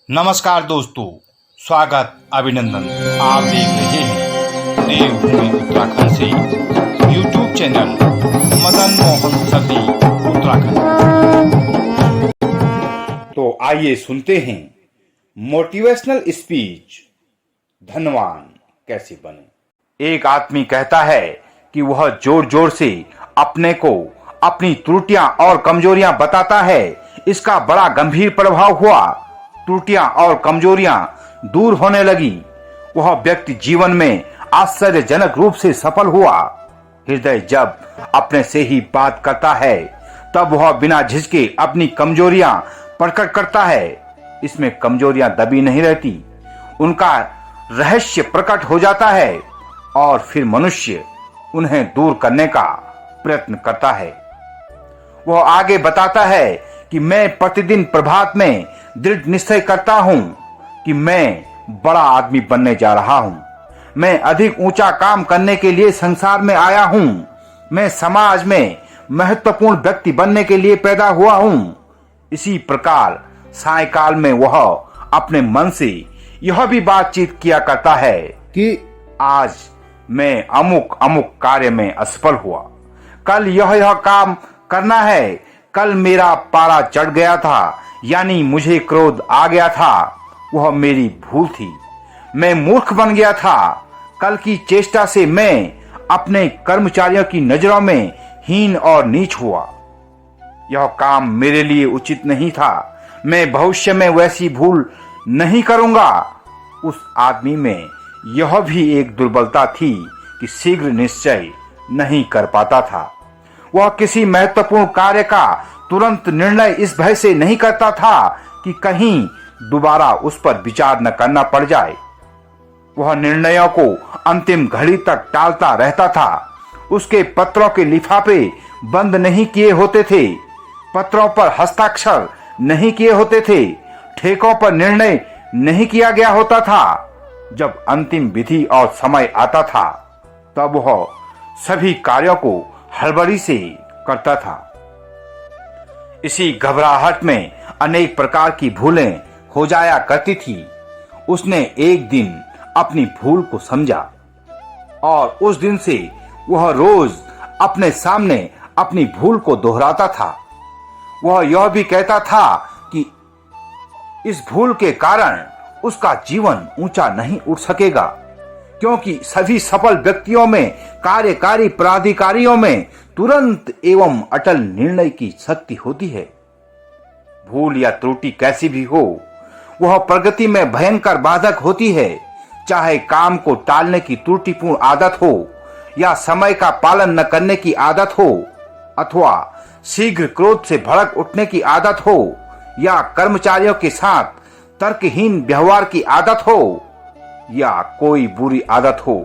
नमस्कार दोस्तों, स्वागत अभिनंदन। आप देख रहे हैं देवभूमि उत्तराखंड से यूट्यूब चैनल मदन मोहन सती उत्तराखंड। तो आइए सुनते हैं मोटिवेशनल स्पीच, धनवान कैसे बने। एक आदमी कहता है कि वह जोर जोर से अपने को अपनी त्रुटियां और कमजोरियां बताता है। इसका बड़ा गंभीर प्रभाव हुआ। त्रुटियां और कमजोरियां दूर होने लगी। वह व्यक्ति जीवन में आश्चर्यजनक रूप से सफल हुआ। हृदय जब अपने से ही बात करता है तब वह बिना झिझके अपनी कमजोरियां प्रकट करता है। इसमें कमजोरियां दबी नहीं रहती, उनका रहस्य प्रकट हो जाता है और फिर मनुष्य उन्हें दूर करने का प्रयत्न करता है। वह आगे बताता है कि मैं प्रतिदिन प्रभात में दृढ़ निश्चय करता हूं कि मैं बड़ा आदमी बनने जा रहा हूं। मैं अधिक ऊंचा काम करने के लिए संसार में आया हूं। मैं समाज में महत्वपूर्ण व्यक्ति बनने के लिए पैदा हुआ हूं। इसी प्रकार सायकाल में वह अपने मन से यह भी बातचीत किया करता है कि आज मैं अमुक अमुक कार्य में असफल हुआ, कल यह काम करना है, कल मेरा पारा चढ़ गया था, यानी मुझे क्रोध आ गया था, वह मेरी भूल थी। मैं मूर्ख बन गया था। कल की चेष्टा से मैं अपने कर्मचारियों की नजरों में हीन और नीच हुआ। यह काम मेरे लिए उचित नहीं था। मैं भविष्य में वैसी भूल नहीं करूंगा। उस आदमी में यह भी एक दुर्बलता थी कि शीघ्र निश्चय नहीं कर पाता था। वह किसी महत्वपूर्ण कार्य का तुरंत निर्णय इस भय से नहीं करता था कि कहीं दोबारा उस पर विचार न करना पड़ जाए। वह निर्णयों को अंतिम घड़ी तक टालता रहता था। उसके पत्रों के लिफाफे बंद नहीं किए होते थे, पत्रों पर हस्ताक्षर नहीं किए होते थे, ठेकों पर निर्णय नहीं किया गया होता था। जब अंतिम विधि और समय आता था तब वह सभी कार्यों को हड़बड़ी से करता था। इसी घबराहट में अनेक प्रकार की भूलें हो जाया करती थी। उसने एक दिन अपनी भूल को समझा और उस दिन से वह रोज अपने सामने अपनी भूल को दोहराता था। वह यह भी कहता था कि इस भूल के कारण उसका जीवन ऊंचा नहीं उठ सकेगा, क्योंकि सभी सफल व्यक्तियों में, कार्यकारी पदाधिकारियों में तुरंत एवं अटल निर्णय की शक्ति होती है। भूल या त्रुटि कैसी भी हो, वह प्रगति में भयंकर बाधक होती है। चाहे काम को टालने की त्रुटिपूर्ण आदत हो, या समय का पालन न करने की आदत हो, अथवा शीघ्र क्रोध से भड़क उठने की आदत हो, या कर्मचारियों के साथ तर्कहीन व्यवहार की आदत हो, या कोई बुरी आदत हो,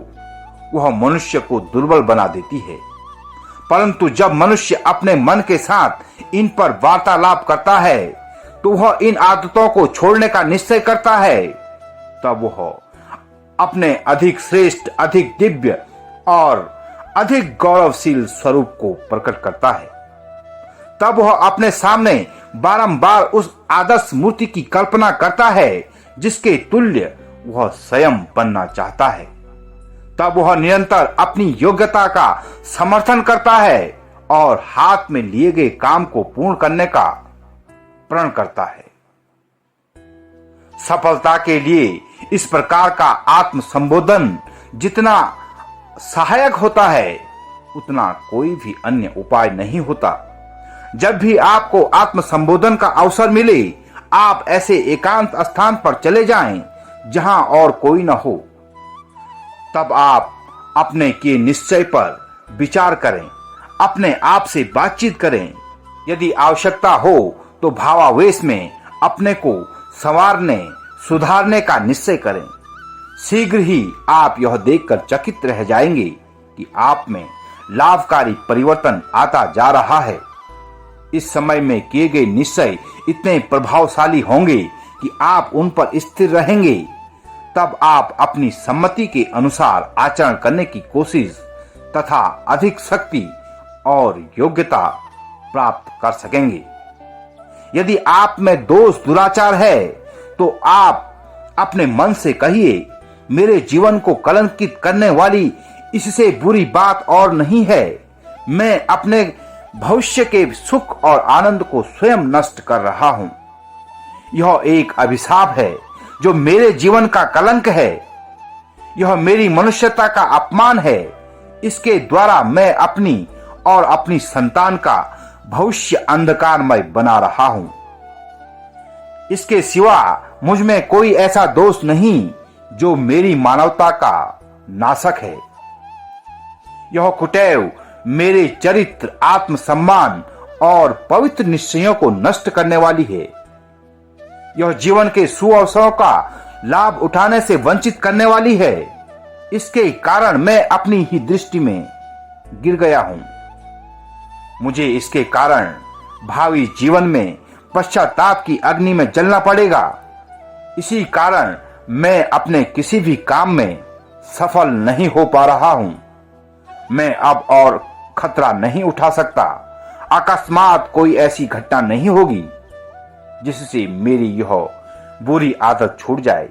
वह मनुष्य को दुर्बल बना देती है। परंतु जब मनुष्य अपने मन के साथ इन पर वार्तालाप करता है तो वह इन आदतों को छोड़ने का निश्चय करता है। तब वह अपने अधिक श्रेष्ठ, अधिक दिव्य और अधिक गौरवशील स्वरूप को प्रकट करता है। तब वह अपने सामने बारंबार उस आदर्श मूर्ति की कल्पना करता है जिसके तुल्य वह स्वयं बनना चाहता है। तब वह निरंतर अपनी योग्यता का समर्थन करता है और हाथ में लिए गए काम को पूर्ण करने का प्रण करता है। सफलता के लिए इस प्रकार का आत्म संबोधन जितना सहायक होता है, उतना कोई भी अन्य उपाय नहीं होता। जब भी आपको आत्म संबोधन का अवसर मिले, आप ऐसे एकांत स्थान पर चले जाएं जहां और कोई न हो। तब आप अपने किए निश्चय पर विचार करें, अपने आप से बातचीत करें। यदि आवश्यकता हो तो भावावेश में अपने को संवारने, सुधारने का निश्चय करें। शीघ्र ही आप यह देखकर चकित रह जाएंगे कि आप में लाभकारी परिवर्तन आता जा रहा है। इस समय में किए गए निश्चय इतने प्रभावशाली होंगे कि आप उन पर स्थिर रहेंगे। तब आप अपनी सम्मति के अनुसार आचरण करने की कोशिश तथा अधिक शक्ति और योग्यता प्राप्त कर सकेंगे। यदि आप में दोष दुराचार है तो आप अपने मन से कहिए, मेरे जीवन को कलंकित करने वाली इससे बुरी बात और नहीं है। मैं अपने भविष्य के सुख और आनंद को स्वयं नष्ट कर रहा हूं। यह एक अभिशाप है जो मेरे जीवन का कलंक है। यह मेरी मनुष्यता का अपमान है। इसके द्वारा मैं अपनी और अपनी संतान का भविष्य अंधकारमय बना रहा हूं। इसके सिवा मुझ में कोई ऐसा दोष नहीं जो मेरी मानवता का नाशक है। यह कुटैव मेरे चरित्र, आत्मसम्मान और पवित्र निश्चयों को नष्ट करने वाली है। यह जीवन के सुअवसरों का लाभ उठाने से वंचित करने वाली है। इसके कारण मैं अपनी ही दृष्टि में गिर गया हूं। मुझे इसके कारण भावी जीवन में पश्चाताप की अग्नि में जलना पड़ेगा। इसी कारण मैं अपने किसी भी काम में सफल नहीं हो पा रहा हूं। मैं अब और खतरा नहीं उठा सकता। अकस्मात कोई ऐसी घटना नहीं होगी जिससे मेरी यह बुरी आदत छूट जाए।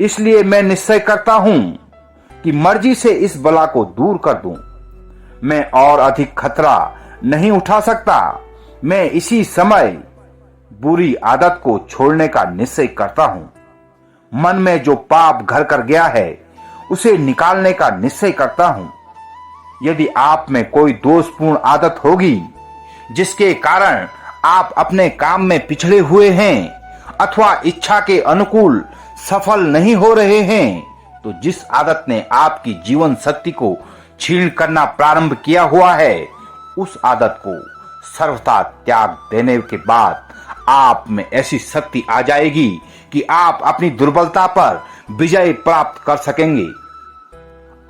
इसलिए मैं निश्चय करता हूं कि मर्जी से इस बला को दूर कर दूं। मैं और अधिक खतरा नहीं उठा सकता। मैं इसी समय बुरी आदत को छोड़ने का निश्चय करता हूं। मन में जो पाप घर कर गया है उसे निकालने का निश्चय करता हूं। यदि आप में कोई दोषपूर्ण आदत होगी जिसके कारण आप अपने काम में पिछड़े हुए हैं अथवा इच्छा के अनुकूल सफल नहीं हो रहे हैं, तो जिस आदत ने आपकी जीवन शक्ति को छीन करना प्रारंभ किया हुआ है, उस आदत को सर्वथा त्याग देने के बाद आप में ऐसी शक्ति आ जाएगी कि आप अपनी दुर्बलता पर विजय प्राप्त कर सकेंगे।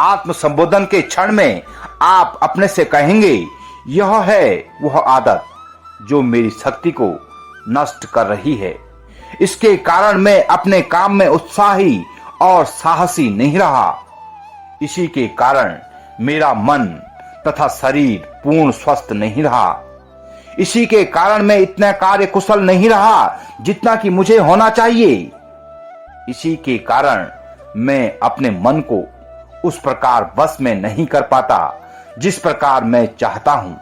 आत्म संबोधन के क्षण में आप अपने से कहेंगे, यह है वह आदत जो मेरी शक्ति को नष्ट कर रही है। इसके कारण मैं अपने काम में उत्साही और साहसी नहीं रहा। इसी के कारण मेरा मन तथा शरीर पूर्ण स्वस्थ नहीं रहा। इसी के कारण मैं इतना कार्य कुशल नहीं रहा जितना कि मुझे होना चाहिए। इसी के कारण मैं अपने मन को उस प्रकार बस में नहीं कर पाता जिस प्रकार मैं चाहता हूं।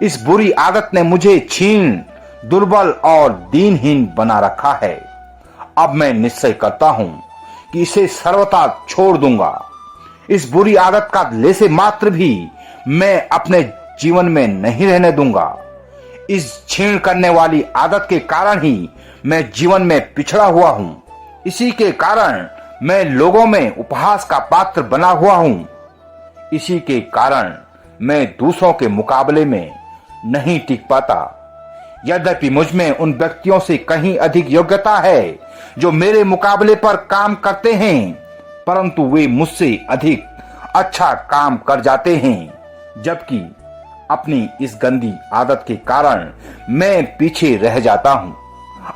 इस बुरी आदत ने मुझे क्षीण, दुर्बल और दीनहीन बना रखा है। अब मैं निश्चय करता हूं कि इसे सर्वथा छोड़ दूंगा। इस बुरी आदत का लेसे मात्र भी मैं अपने जीवन में नहीं रहने दूंगा। इस क्षीण करने वाली आदत के कारण ही मैं जीवन में पिछड़ा हुआ हूं। इसी के कारण मैं लोगों में उपहास का पात्र बना हुआ हूं। इसी के कारण मैं दूसरों के मुकाबले में नहीं टिक पाता। यद्यपि मुझ में उन व्यक्तियों से कहीं अधिक योग्यता है जो मेरे मुकाबले पर काम करते हैं, परंतु वे मुझसे अधिक अच्छा काम कर जाते हैं, जबकि अपनी इस गंदी आदत के कारण मैं पीछे रह जाता हूं।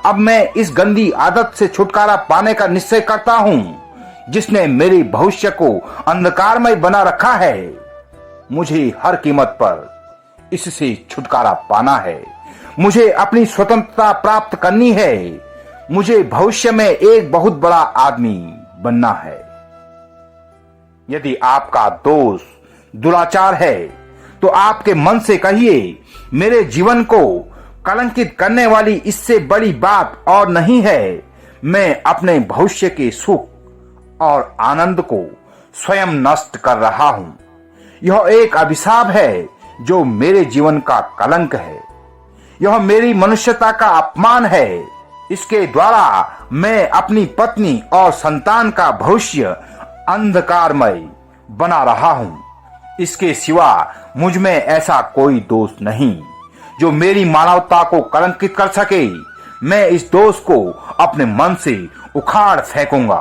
अब मैं इस गंदी आदत से छुटकारा पाने का निश्चय करता हूं जिसने मेरे भविष्य को अंधकारमय बना रखा है। मुझे हर कीमत पर इससे छुटकारा पाना है। मुझे अपनी स्वतंत्रता प्राप्त करनी है। मुझे भविष्य में एक बहुत बड़ा आदमी बनना है। यदि आपका दोष दुराचार है तो आपके मन से कहिए, मेरे जीवन को कलंकित करने वाली इससे बड़ी बात और नहीं है। मैं अपने भविष्य के सुख और आनंद को स्वयं नष्ट कर रहा हूं। यह एक अभिशाप है जो मेरे जीवन का कलंक है। यह मेरी मनुष्यता का अपमान है। इसके द्वारा मैं अपनी पत्नी और संतान का भविष्य अंधकारमय बना रहा हूं। इसके सिवा मुझ में ऐसा कोई दोष नहीं जो मेरी मानवता को कलंकित कर सके। मैं इस दोष को अपने मन से उखाड़ फेंकूंगा।